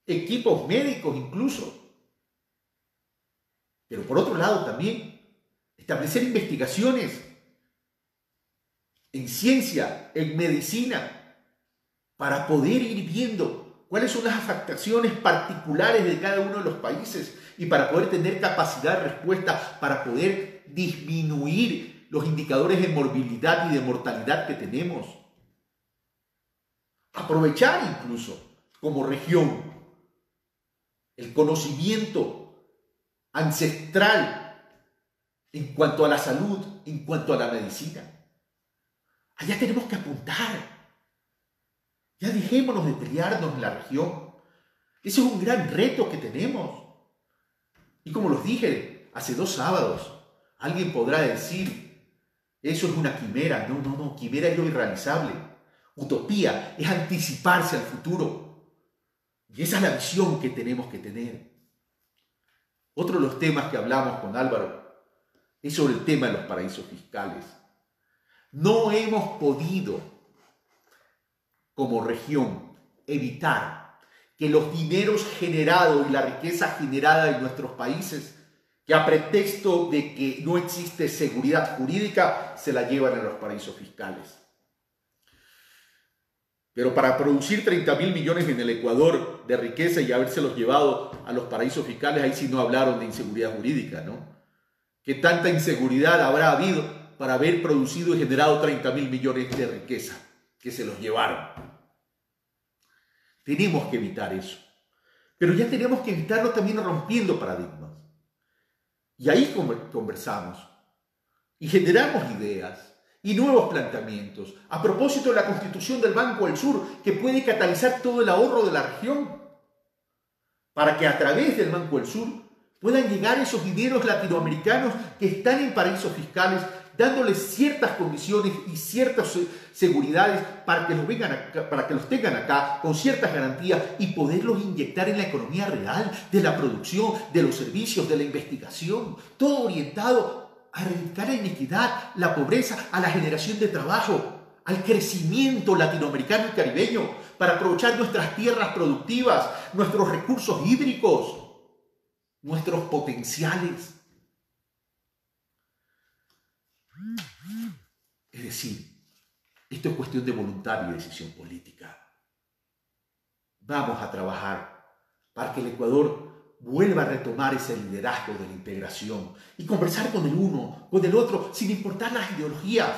equipos médicos incluso. Pero por otro lado también, establecer investigaciones en ciencia, en medicina, para poder ir viendo cuáles son las afectaciones particulares de cada uno de los países y para poder tener capacidad de respuesta, para poder disminuir los indicadores de morbilidad y de mortalidad que tenemos. Aprovechar incluso como región el conocimiento ancestral en cuanto a la salud, en cuanto a la medicina. Allá tenemos que apuntar. Ya dejémonos de pelearnos en la región. Ese es un gran reto que tenemos. Y como los dije hace 2 sábados, alguien podrá decir, eso es una quimera. No, quimera es lo irrealizable. Utopía es anticiparse al futuro. Y esa es la visión que tenemos que tener. Otro de los temas que hablamos con Álvaro es sobre el tema de los paraísos fiscales. No hemos podido, como región, evitar que los dineros generados y la riqueza generada en nuestros países, que a pretexto de que no existe seguridad jurídica, se la llevan a los paraísos fiscales. Pero para producir 30.000 millones en el Ecuador de riqueza y habérselos llevado a los paraísos fiscales, ahí sí no hablaron de inseguridad jurídica, ¿no? ¿Qué tanta inseguridad habrá habido para haber producido y generado 30.000 millones de riqueza que se los llevaron? Tenemos que evitar eso. Pero ya tenemos que evitarlo también rompiendo paradigmas. Y ahí conversamos y generamos ideas y nuevos planteamientos a propósito de la constitución del Banco del Sur, que puede catalizar todo el ahorro de la región, para que a través del Banco del Sur puedan llegar esos dineros latinoamericanos que están en paraísos fiscales, dándoles ciertas condiciones y ciertas seguridades para que los tengan acá con ciertas garantías y poderlos inyectar en la economía real, de la producción, de los servicios, de la investigación, todo orientado a erradicar la inequidad, la pobreza, a la generación de trabajo, al crecimiento latinoamericano y caribeño, para aprovechar nuestras tierras productivas, nuestros recursos hídricos, nuestros potenciales. Es decir, esto es cuestión de voluntad y decisión política. Vamos a trabajar para que el Ecuador vuelva a retomar ese liderazgo de la integración y conversar con el uno, con el otro, sin importar las ideologías.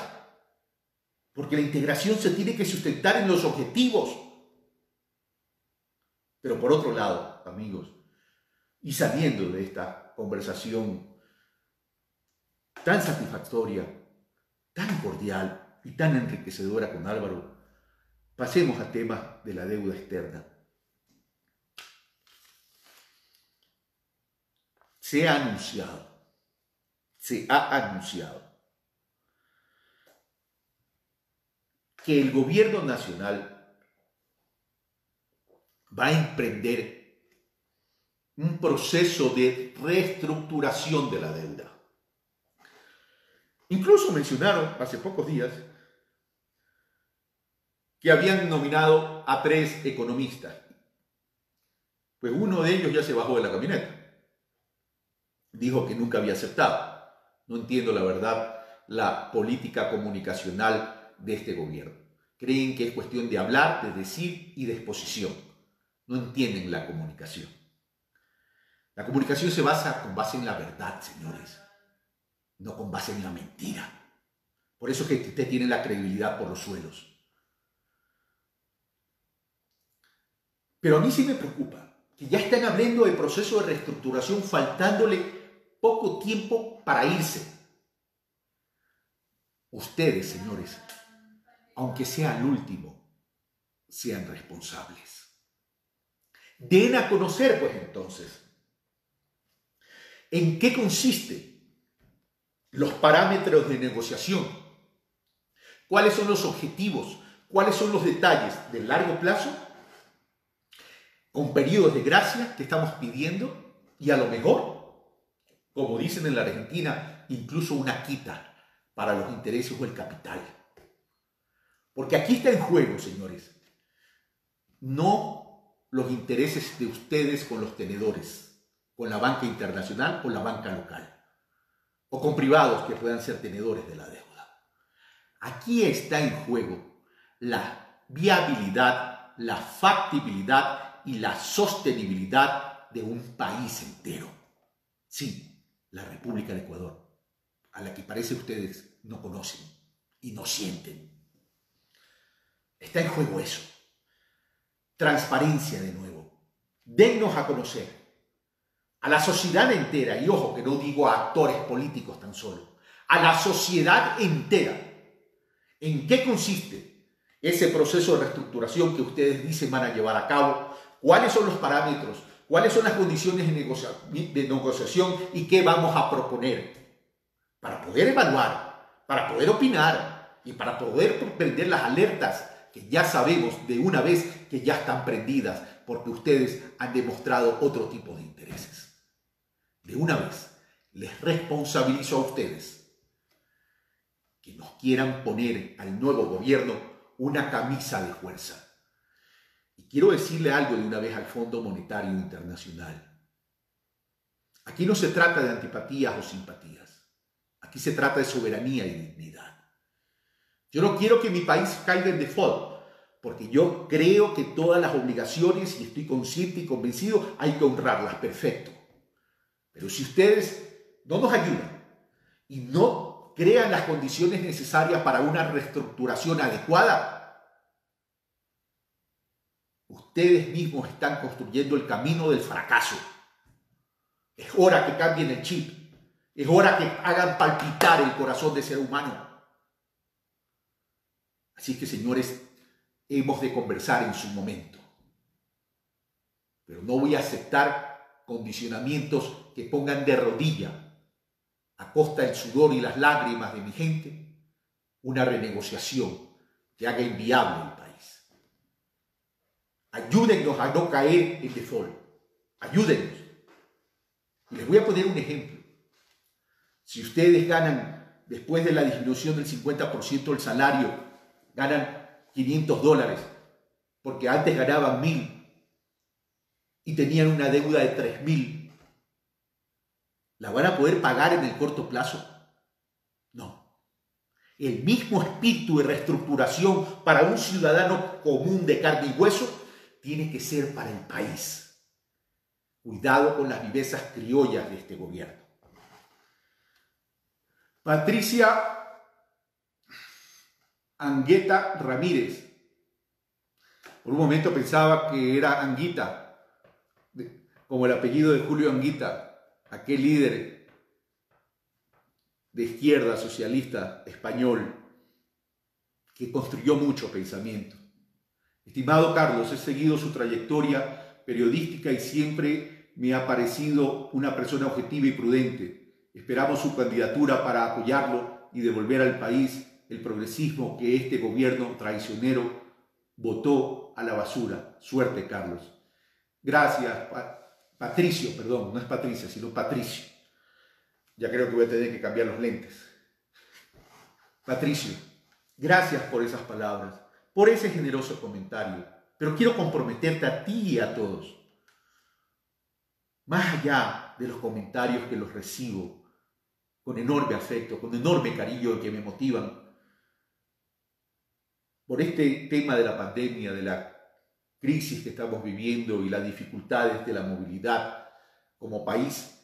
Porque la integración se tiene que sustentar en los objetivos. Pero por otro lado, amigos, y saliendo de esta conversación tan satisfactoria, tan cordial y tan enriquecedora con Álvaro, pasemos al tema de la deuda externa. Se ha anunciado que el gobierno nacional va a emprender un proceso de reestructuración de la deuda. Incluso mencionaron hace pocos días que habían nominado a 3 economistas. Pues uno de ellos ya se bajó de la camioneta. Dijo que nunca había aceptado. No entiendo la verdad la política comunicacional de este gobierno. Creen que es cuestión de hablar, de decir y de exposición. No entienden la comunicación. La comunicación se basa con base en la verdad, señores, no con base en la mentira. Por eso es que usted tiene la credibilidad por los suelos. Pero a mí sí me preocupa que ya están hablando de proceso de reestructuración faltándole poco tiempo para irse. Ustedes, señores, aunque sea el último, sean responsables. Den a conocer, pues entonces, en qué consiste los parámetros de negociación, cuáles son los objetivos, cuáles son los detalles de largo plazo, con periodos de gracia que estamos pidiendo y a lo mejor, como dicen en la Argentina, incluso una quita para los intereses o el capital. Porque aquí está en juego, señores, no los intereses de ustedes con los tenedores, con la banca internacional o la banca local, o con privados que puedan ser tenedores de la deuda. Aquí está en juego la viabilidad, la factibilidad y la sostenibilidad de un país entero. Sí, la República del Ecuador, a la que parece ustedes no conocen y no sienten. Está en juego eso. Transparencia de nuevo. Dennos a conocer a la sociedad entera, y ojo que no digo a actores políticos tan solo, a la sociedad entera, en qué consiste ese proceso de reestructuración que ustedes dicen van a llevar a cabo, cuáles son los parámetros, cuáles son las condiciones de negociación y qué vamos a proponer para poder evaluar, para poder opinar y para poder prender las alertas que ya sabemos de una vez que ya están prendidas porque ustedes han demostrado otro tipo de intereses. De una vez, les responsabilizo a ustedes que nos quieran poner al nuevo gobierno una camisa de fuerza. Y quiero decirle algo de una vez al Fondo Monetario Internacional. Aquí no se trata de antipatías o simpatías. Aquí se trata de soberanía y dignidad. Yo no quiero que mi país caiga en default, porque yo creo que todas las obligaciones, y estoy consciente y convencido, hay que honrarlas, perfecto. Pero si ustedes no nos ayudan y no crean las condiciones necesarias para una reestructuración adecuada, ustedes mismos están construyendo el camino del fracaso. Es hora que cambien el chip. Es hora que hagan palpitar el corazón del ser humano. Así que, señores, hemos de conversar en su momento. Pero no voy a aceptar condicionamientos que pongan de rodilla, a costa del sudor y las lágrimas de mi gente, una renegociación que haga inviable el país. Ayúdennos a no caer en default. Ayúdennos. Y les voy a poner un ejemplo. Si ustedes ganan, después de la disminución del 50% del salario, ganan $500, porque antes ganaban 1.000 y tenían una deuda de 3.000, ¿la van a poder pagar en el corto plazo? No. El mismo espíritu de reestructuración para un ciudadano común de carne y hueso tiene que ser para el país. Cuidado con las vivezas criollas de este gobierno. Patricia Angueta Ramírez. Por un momento pensaba que era Anguita, como el apellido de Julio Anguita, aquel líder de izquierda socialista español que construyó mucho pensamiento. Estimado Carlos, he seguido su trayectoria periodística y siempre me ha parecido una persona objetiva y prudente. Esperamos su candidatura para apoyarlo y devolver al país el progresismo que este gobierno traicionero botó a la basura. Suerte, Carlos. Gracias, Patricio, perdón, no es Patricia, sino Patricio. Ya creo que voy a tener que cambiar los lentes. Patricio, gracias por esas palabras, por ese generoso comentario, pero quiero comprometerte a ti y a todos. Más allá de los comentarios que los recibo con enorme afecto, con enorme cariño que me motivan, por este tema de la pandemia, de la crisis que estamos viviendo y las dificultades de la movilidad como país,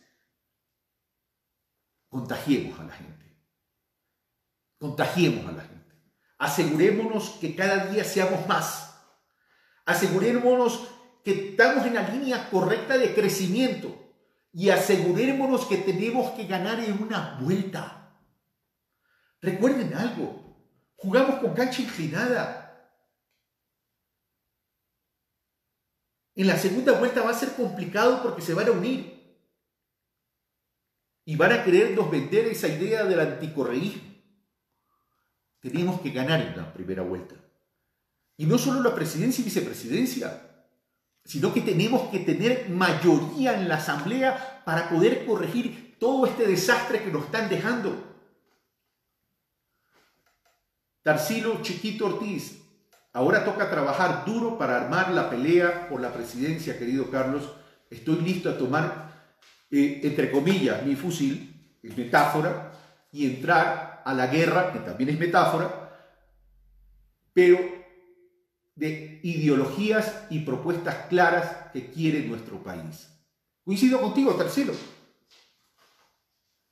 contagiemos a la gente. Contagiemos a la gente. Asegurémonos que cada día seamos más. Asegurémonos que estamos en la línea correcta de crecimiento y asegurémonos que tenemos que ganar en una vuelta. Recuerden algo, jugamos con cancha inclinada. En la segunda vuelta va a ser complicado porque se van a unir y van a querernos vender esa idea del anticorreísmo. Tenemos que ganar en la primera vuelta. Y no solo la presidencia y vicepresidencia, sino que tenemos que tener mayoría en la Asamblea para poder corregir todo este desastre que nos están dejando. Tarsilo Chiquito Ortiz, ahora toca trabajar duro para armar la pelea por la presidencia, querido Carlos. Estoy listo a tomar, entre comillas, mi fusil, es metáfora, y entrar a la guerra, que también es metáfora, pero de ideologías y propuestas claras que quiere nuestro país. Coincido contigo, Tarsilo.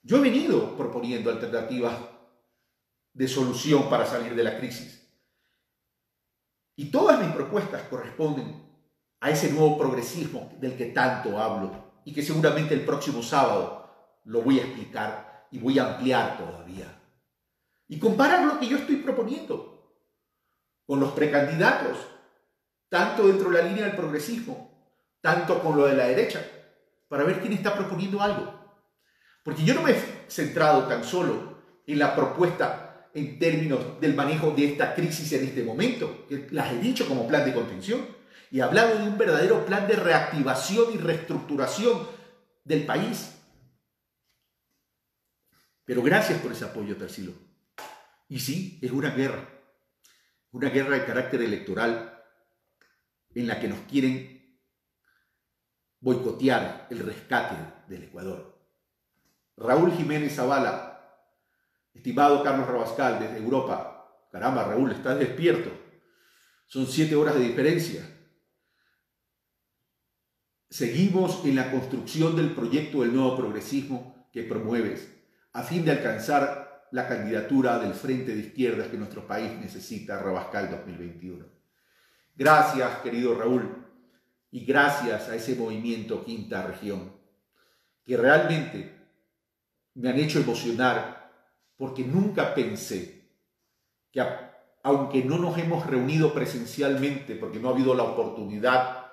Yo he venido proponiendo alternativas de solución para salir de la crisis. Y todas mis propuestas corresponden a ese nuevo progresismo del que tanto hablo y que seguramente el próximo sábado lo voy a explicar y voy a ampliar todavía. Y comparar lo que yo estoy proponiendo con los precandidatos, tanto dentro de la línea del progresismo, tanto con lo de la derecha, para ver quién está proponiendo algo. Porque yo no me he centrado tan solo en la propuesta en términos del manejo de esta crisis en este momento, que las he dicho como plan de contención, y he hablado de un verdadero plan de reactivación y reestructuración del país. Pero gracias por ese apoyo, Tarsilo. Y sí, es una guerra de carácter electoral en la que nos quieren boicotear el rescate del Ecuador. Raúl Jiménez Zavala, estimado Carlos Rabascal desde Europa. Caramba, Raúl, estás despierto. Son 7 horas de diferencia. Seguimos en la construcción del proyecto del nuevo progresismo que promueves a fin de alcanzar la candidatura del Frente de Izquierdas que nuestro país necesita, Rabascal 2021. Gracias, querido Raúl, y gracias a ese movimiento Quinta Región, que realmente me han hecho emocionar porque nunca pensé que, aunque no nos hemos reunido presencialmente porque no ha habido la oportunidad,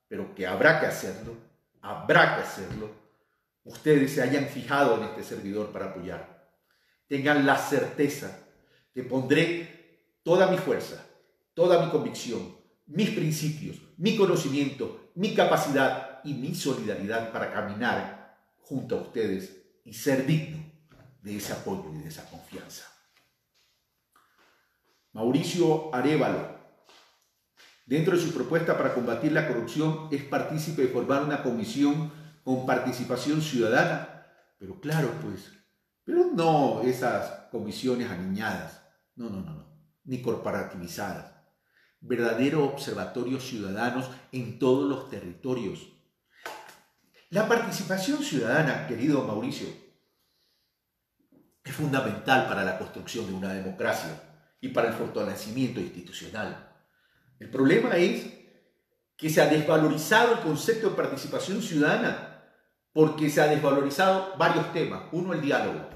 pero que habrá que hacerlo, habrá que hacerlo, ustedes se hayan fijado en este servidor para apoyar. Tengan la certeza que pondré toda mi fuerza, toda mi convicción, mis principios, mi conocimiento, mi capacidad y mi solidaridad para caminar junto a ustedes y ser digno de ese apoyo y de esa confianza. Mauricio Arévalo, dentro de su propuesta para combatir la corrupción, es partícipe de formar una comisión con participación ciudadana. Pero claro, pues, pero no esas comisiones aniñadas, no, ni corporativizadas. Verdadero observatorio ciudadanos en todos los territorios. La participación ciudadana, querido Mauricio, es fundamental para la construcción de una democracia y para el fortalecimiento institucional. El problema es que se ha desvalorizado el concepto de participación ciudadana porque se ha desvalorizado varios temas. Uno, el diálogo,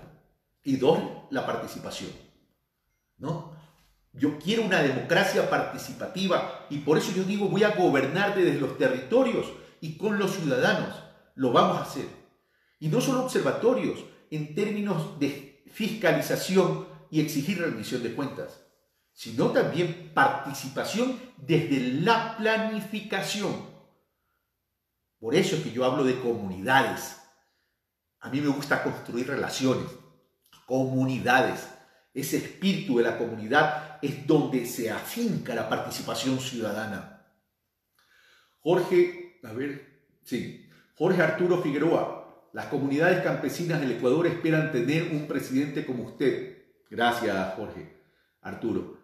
y dos, la participación, ¿no? Yo quiero una democracia participativa y por eso yo digo voy a gobernar desde los territorios y con los ciudadanos. Lo vamos a hacer. Y no solo observatorios en términos de fiscalización y exigir rendición de cuentas, sino también participación desde la planificación. Por eso es que yo hablo de comunidades. A mí me gusta construir relaciones, comunidades. Ese espíritu de la comunidad es donde se afinca la participación ciudadana. Jorge Arturo Figueroa, las comunidades campesinas del Ecuador esperan tener un presidente como usted. Gracias, Jorge Arturo.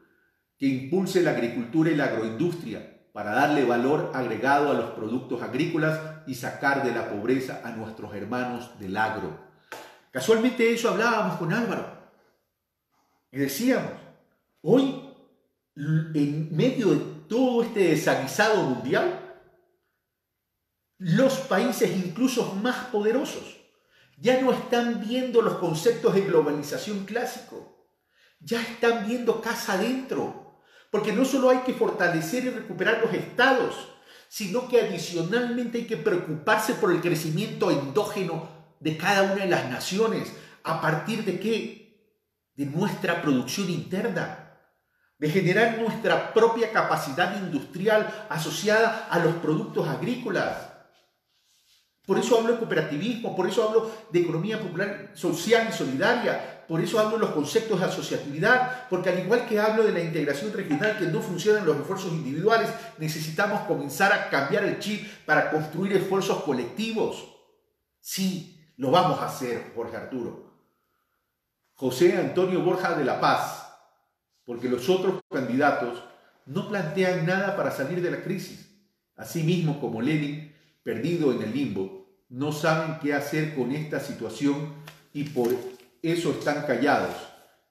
Que impulse la agricultura y la agroindustria para darle valor agregado a los productos agrícolas y sacar de la pobreza a nuestros hermanos del agro. Casualmente de eso hablábamos con Álvaro. Y decíamos, hoy, en medio de todo este desaguisado mundial, los países incluso más poderosos ya no están viendo los conceptos de globalización clásico, ya están viendo casa adentro, porque no solo hay que fortalecer y recuperar los estados, sino que adicionalmente hay que preocuparse por el crecimiento endógeno de cada una de las naciones. ¿A partir de qué? De nuestra producción interna, de generar nuestra propia capacidad industrial asociada a los productos agrícolas. Por eso hablo de cooperativismo, por eso hablo de economía popular, social y solidaria, por eso hablo de los conceptos de asociatividad, porque al igual que hablo de la integración regional que no funcionan los esfuerzos individuales, necesitamos comenzar a cambiar el chip para construir esfuerzos colectivos. Sí, lo vamos a hacer, Jorge Arturo. José Antonio Borja de La Paz, porque los otros candidatos no plantean nada para salir de la crisis. Asimismo, como Lenin, perdido en el limbo, no saben qué hacer con esta situación y por eso están callados.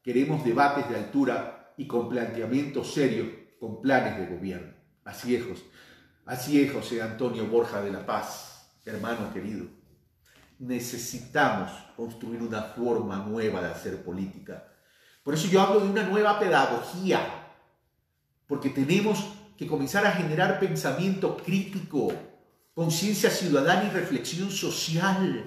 Queremos debates de altura y con planteamientos serios, con planes de gobierno. Así es, José Antonio Borja de La Paz, hermano querido. Necesitamos construir una forma nueva de hacer política. Por eso yo hablo de una nueva pedagogía, porque tenemos que comenzar a generar pensamiento crítico, conciencia ciudadana y reflexión social,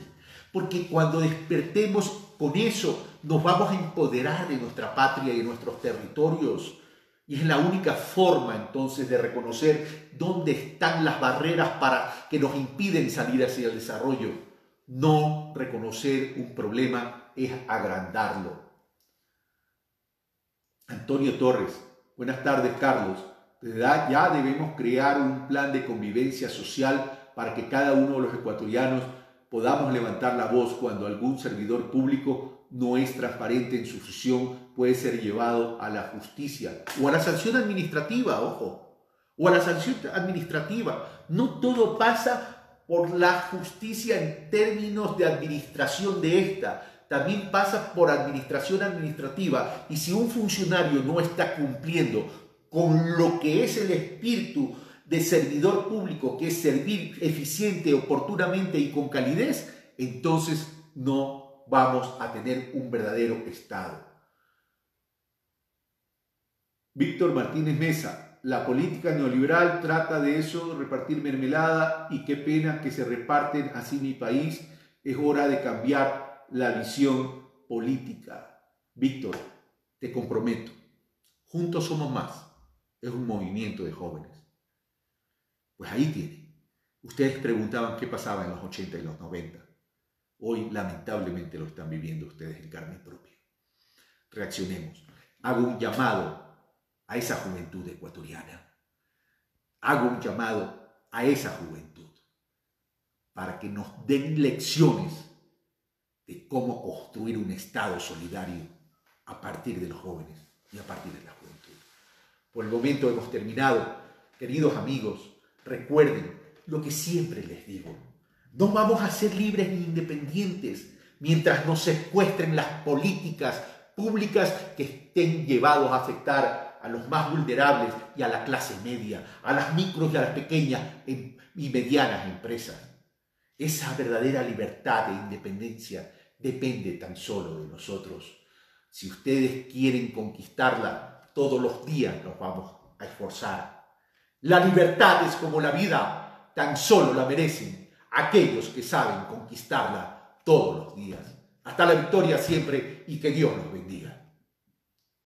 porque cuando despertemos con eso nos vamos a empoderar de nuestra patria y de nuestros territorios. Y es la única forma entonces de reconocer dónde están las barreras que nos impiden salir hacia el desarrollo. No reconocer un problema es agrandarlo. Antonio Torres, buenas tardes, Carlos. Ya debemos crear un plan de convivencia social para que cada uno de los ecuatorianos podamos levantar la voz cuando algún servidor público no es transparente en su función, puede ser llevado a la justicia o a la sanción administrativa, ojo, o a la sanción administrativa. No todo pasa por la justicia en términos de administración de esta, también pasa por administración administrativa, y si un funcionario no está cumpliendo con lo que es el espíritu de servidor público, que es servir eficiente, oportunamente y con calidez, entonces no vamos a tener un verdadero Estado. Víctor Martínez Mesa, la política neoliberal trata de eso, repartir mermelada, y qué pena que se reparten así mi país. Es hora de cambiar la visión política. Víctor, te comprometo, juntos somos más. Es un movimiento de jóvenes. Pues ahí tiene. Ustedes preguntaban qué pasaba en los 80 y los 90. Hoy, lamentablemente, lo están viviendo ustedes en carne propia. Reaccionemos. Hago un llamado a esa juventud ecuatoriana. Hago un llamado a esa juventud para que nos den lecciones de cómo construir un Estado solidario a partir de los jóvenes y a partir de la juventud. Por el momento hemos terminado. Queridos amigos, recuerden lo que siempre les digo. No vamos a ser libres ni independientes mientras nos secuestren las políticas públicas que estén llevados a afectar a los más vulnerables y a la clase media, a las micros y a las pequeñas y medianas empresas. Esa verdadera libertad e independencia depende tan solo de nosotros. Si ustedes quieren conquistarla, todos los días nos vamos a esforzar. La libertad es como la vida, tan solo la merecen aquellos que saben conquistarla todos los días. Hasta la victoria siempre y que Dios los bendiga.